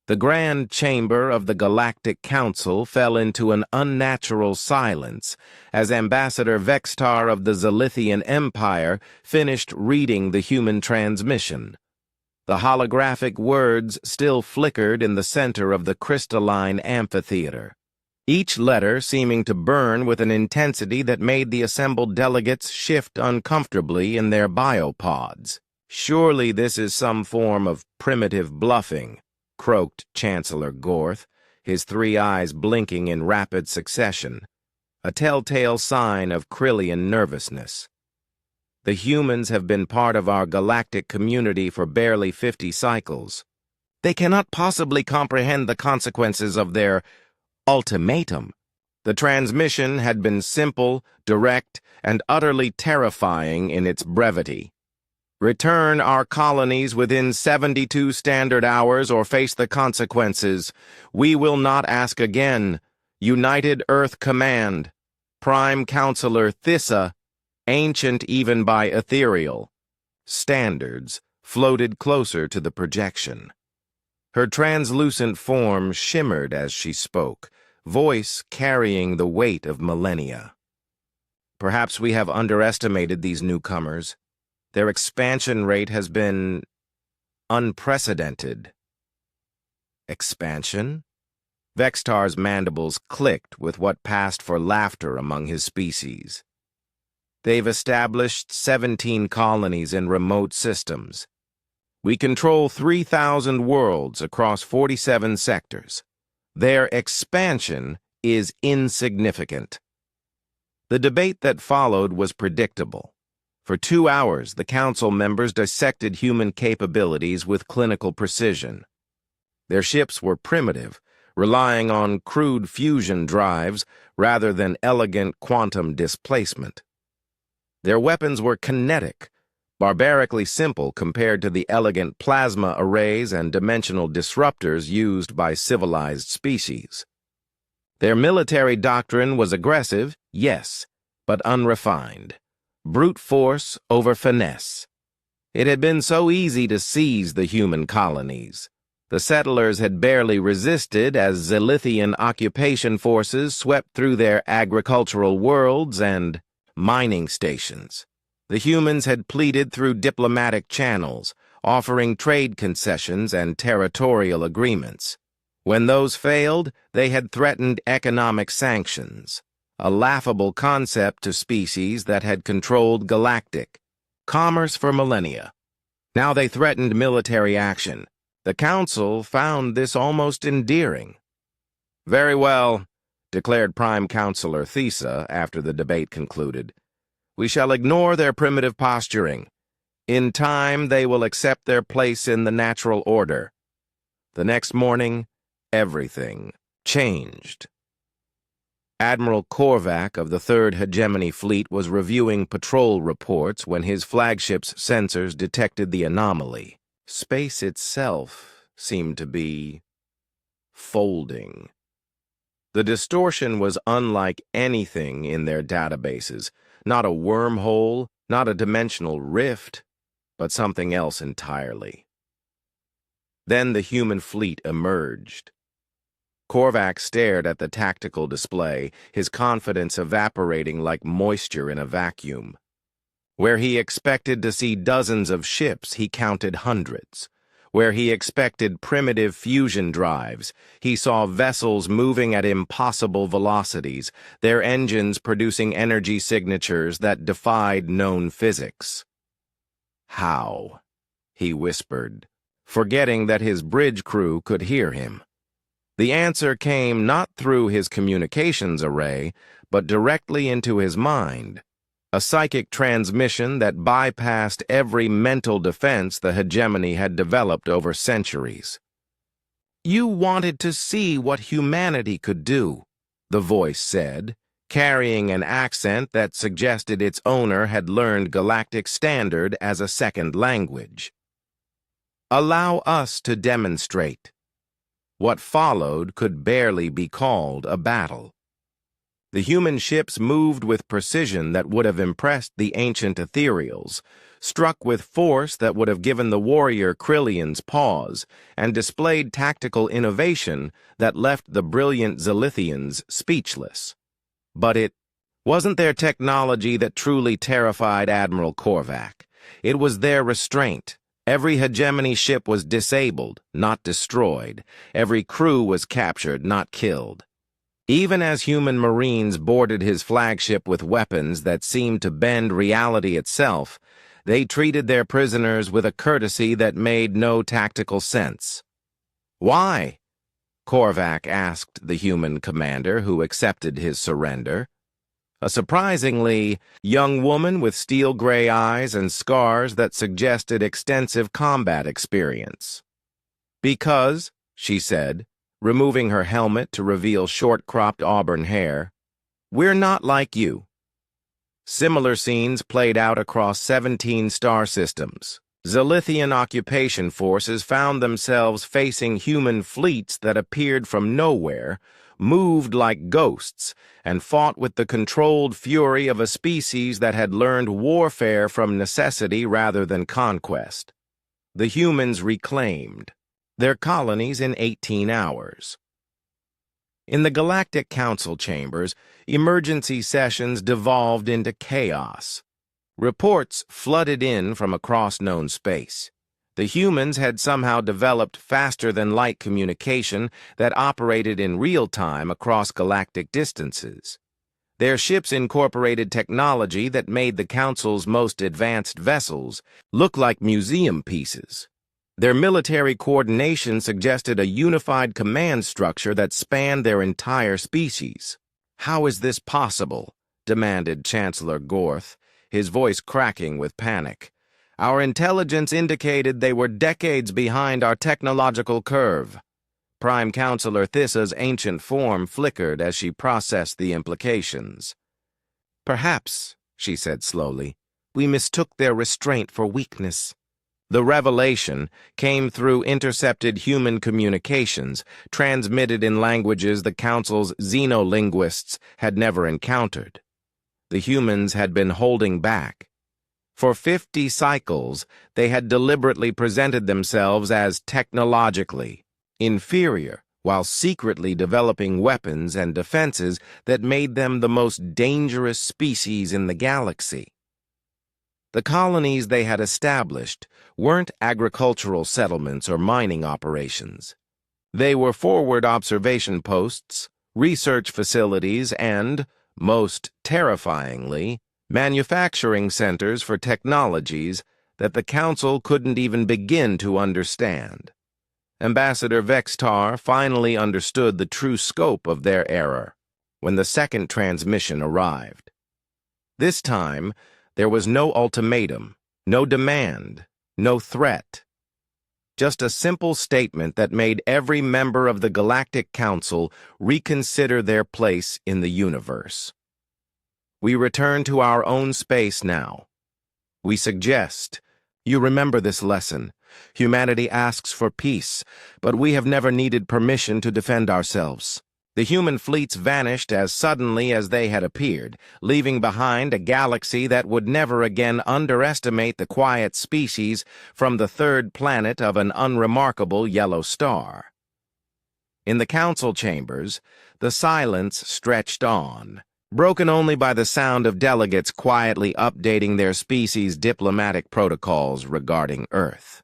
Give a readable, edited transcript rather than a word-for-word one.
The grand chamber of the Galactic Council fell into an unnatural silence as Ambassador Vextar of the Zilithian Empire finished reading the human transmission. The holographic words still flickered in the center of the crystalline amphitheater, each letter seeming to burn with an intensity that made the assembled delegates shift uncomfortably in their biopods. "Surely this is some form of primitive bluffing," croaked Chancellor Gorth, his three eyes blinking in rapid succession, a telltale sign of Krillian nervousness. "The humans have been part of our galactic community for barely 50 cycles. They cannot possibly comprehend the consequences of their ultimatum." The transmission had been simple, direct, and utterly terrifying in its brevity. "Return our colonies within 72 standard hours or face the consequences. We will not ask again. United Earth Command. Prime Counselor Thissa, ancient even by ethereal." Standards floated closer to the projection. Her translucent form shimmered as she spoke, voice carrying the weight of millennia. "Perhaps we have underestimated these newcomers. Their expansion rate has been unprecedented." "Expansion?" Vextar's mandibles clicked with what passed for laughter among his species. "They've established 17 colonies in remote systems. We control 3,000 worlds across 47 sectors. Their expansion is insignificant." The debate that followed was predictable. For 2 hours, the council members dissected human capabilities with clinical precision. Their ships were primitive, relying on crude fusion drives rather than elegant quantum displacement. Their weapons were kinetic, barbarically simple compared to the elegant plasma arrays and dimensional disruptors used by civilized species. Their military doctrine was aggressive, yes, but unrefined. Brute force over finesse. It had been so easy to seize the human colonies. The settlers had barely resisted as Zilithian occupation forces swept through their agricultural worlds and mining stations. The humans had pleaded through diplomatic channels, offering trade concessions and territorial agreements. When those failed, they had threatened economic sanctions, a laughable concept to species that had controlled galactic commerce for millennia. Now they threatened military action. The Council found this almost endearing. "Very well," declared Prime Counselor Thissa after the debate concluded. "We shall ignore their primitive posturing. In time, they will accept their place in the natural order." The next morning, everything changed. Admiral Korvac of the Third Hegemony Fleet was reviewing patrol reports when his flagship's sensors detected the anomaly. Space itself seemed to be folding. The distortion was unlike anything in their databases, not a wormhole, not a dimensional rift, but something else entirely. Then the human fleet emerged. Korvac stared at the tactical display, his confidence evaporating like moisture in a vacuum. Where he expected to see dozens of ships, he counted hundreds. Where he expected primitive fusion drives, he saw vessels moving at impossible velocities, their engines producing energy signatures that defied known physics. "How?" he whispered, forgetting that his bridge crew could hear him. The answer came not through his communications array, but directly into his mind, a psychic transmission that bypassed every mental defense the hegemony had developed over centuries. "You wanted to see what humanity could do," the voice said, carrying an accent that suggested its owner had learned Galactic Standard as a second language. "Allow us to demonstrate." What followed could barely be called a battle. The human ships moved with precision that would have impressed the ancient ethereals, struck with force that would have given the warrior Krillians pause, and displayed tactical innovation that left the brilliant Zilithians speechless. But it wasn't their technology that truly terrified Admiral Korvac. It was their restraint. Every hegemony ship was disabled, not destroyed. Every crew was captured, not killed. Even as human marines boarded his flagship with weapons that seemed to bend reality itself, they treated their prisoners with a courtesy that made no tactical sense. "Why?" Korvac asked the human commander who accepted his surrender. A surprisingly young woman with steel-gray eyes and scars that suggested extensive combat experience. "Because," she said, removing her helmet to reveal short-cropped auburn hair, "we're not like you." Similar scenes played out across 17 star systems. Zilithian occupation forces found themselves facing human fleets that appeared from nowhere, moved like ghosts, and fought with the controlled fury of a species that had learned warfare from necessity rather than conquest. The humans reclaimed their colonies in 18 hours. In the Galactic Council chambers, emergency sessions devolved into chaos. Reports flooded in from across known space. The humans had somehow developed faster-than-light communication that operated in real time across galactic distances. Their ships incorporated technology that made the Council's most advanced vessels look like museum pieces. Their military coordination suggested a unified command structure that spanned their entire species. "How is this possible?" demanded Chancellor Gorth, his voice cracking with panic. "Our intelligence indicated they were decades behind our technological curve." Prime Counselor Thissa's ancient form flickered as she processed the implications. "Perhaps," she said slowly, "we mistook their restraint for weakness." The revelation came through intercepted human communications, transmitted in languages the Council's xenolinguists had never encountered. The humans had been holding back. For 50 cycles, they had deliberately presented themselves as technologically inferior, while secretly developing weapons and defenses that made them the most dangerous species in the galaxy. The colonies they had established weren't agricultural settlements or mining operations. They were forward observation posts, research facilities, and, most terrifyingly, manufacturing centers for technologies that the Council couldn't even begin to understand. Ambassador Vextar finally understood the true scope of their error when the second transmission arrived. This time, there was no ultimatum, no demand, no threat. Just a simple statement that made every member of the Galactic Council reconsider their place in the universe. "We return to our own space now. We suggest you remember this lesson. Humanity asks for peace, but we have never needed permission to defend ourselves." The human fleets vanished as suddenly as they had appeared, leaving behind a galaxy that would never again underestimate the quiet species from the third planet of an unremarkable yellow star. In the council chambers, the silence stretched on, broken only by the sound of delegates quietly updating their species' diplomatic protocols regarding Earth.